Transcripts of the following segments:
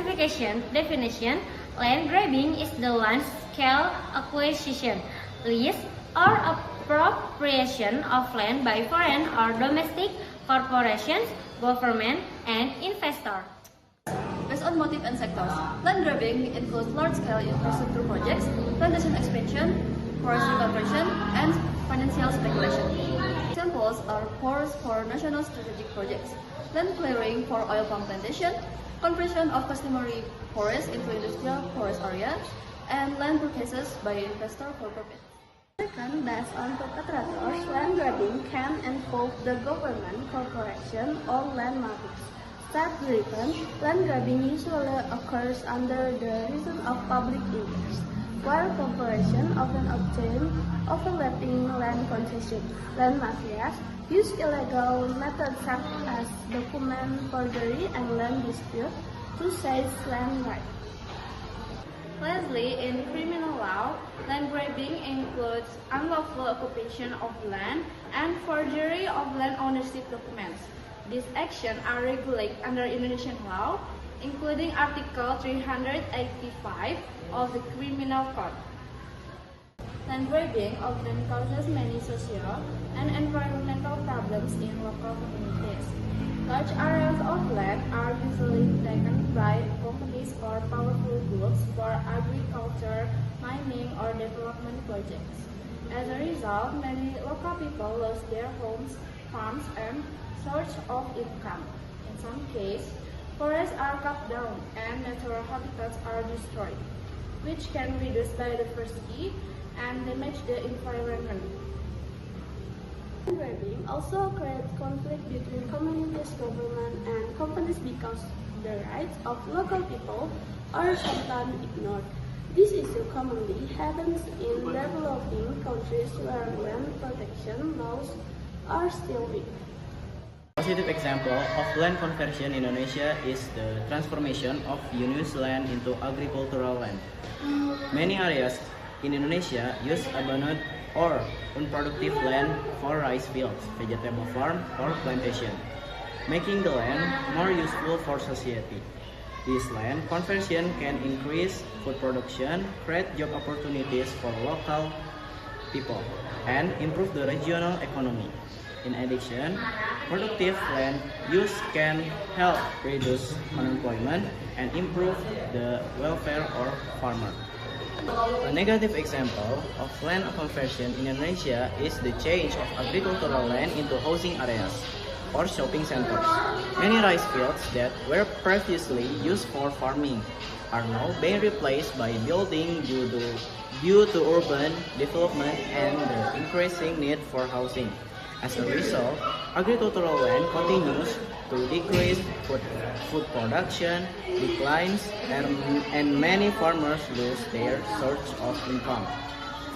classification definition, land grabbing is the large-scale acquisition, lease, or appropriation of land by foreign or domestic corporations, government, and investors. Based on motive and sectors, land grabbing includes large-scale infrastructure projects, plantation expansion, forestry conversion, and financial speculation. Examples are forests for national strategic projects, land clearing for oil palm plantation, conversion of customary forests into industrial forest area, and land purchases by investor for profit. Second, based on perpetrators, land grabbing can involve the government, corporation, or land mafias. State-driven land grabbing usually occurs under the reason of public interest, while corporations often obtain overlapping land concessions. Land mafias use illegal methods such as document forgery and land dispute to seize land rights. Lastly, in criminal law, land grabbing includes unlawful occupation of land and forgery of land ownership documents. These actions are regulated under Indonesian law, including Article 385 of the Criminal Code. Land grabbing often causes many social and environmental problems in local communities. Large areas of land are usually taken by companies or powerful groups for agriculture, mining, or development projects. As a result, many local people lose their homes, farms, and source of income. In some cases, forests are cut down and natural habitats are destroyed, which can reduce biodiversity and damage the environment. Land grabbing also creates conflict between communities, government, and companies because the rights of local people are sometimes ignored. This issue commonly happens in developing countries where land protection laws are still weak. A positive example of land conversion in Indonesia is the transformation of unused land into agricultural land. Many areas in Indonesia use abandoned or unproductive land for rice fields, vegetable farm, or plantation, making the land more useful for society. This land conversion can increase food production, create job opportunities for local people, and improve the regional economy. In addition, productive land use can help reduce unemployment and improve the welfare of farmers. A negative example of land conversion in Indonesia is the change of agricultural land into housing areas or shopping centers. Many rice fields that were previously used for farming are now being replaced by building due to urban development and the increasing need for housing. As a result, agricultural land continues to decrease, food production declines, and many farmers lose their source of income.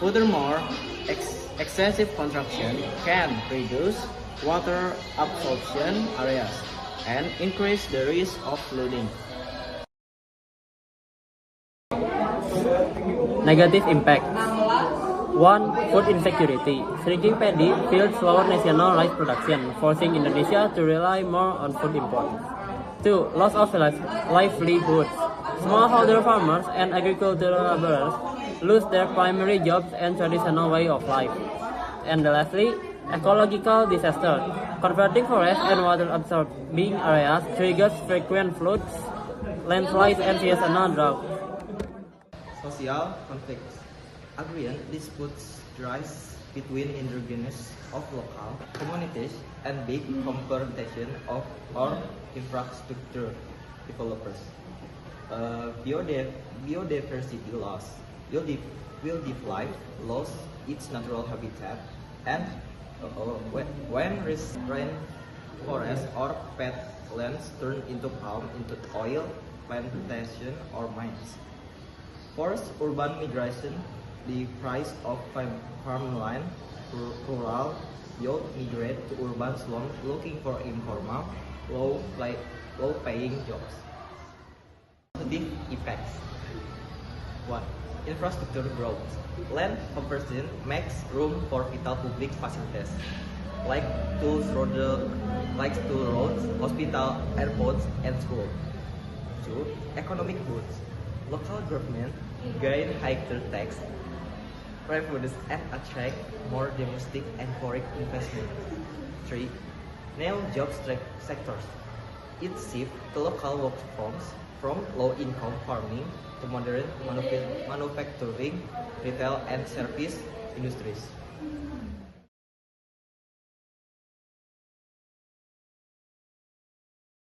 Furthermore, excessive construction can reduce water absorption areas and increase the risk of flooding. Negative impact. 1. Food insecurity. Shrinking paddy fields lower national rice production, forcing Indonesia to rely more on food imports. 2. Loss of livelihoods. Smallholder farmers and agricultural laborers lose their primary jobs and traditional way of life. And lastly, ecological disaster. Converting forest and water-absorbing areas triggers frequent floods, landslides, and seasonal drought. Social conflicts. Agrarian disputes rise between indigenous of local communities and big corporations or infrastructure developers. Biodiversity loss will life lose its natural habitat, and when rainforests or lands turn into palm into oil plantation or mines. Forced urban migration. The price of farmland, rural youth migrate to urban slums looking for informal, low-paying jobs. Positive effects. 1. Infrastructure growth. Land conversion makes room for vital public facilities, like roads, hospitals, airports, and schools. 2. Economic boost. Local government gain higher tax revenues and attract more domestic and foreign investment. 3. New job sectors. It shifts the local workforce from low-income farming to modern manufacturing, retail, and service industries.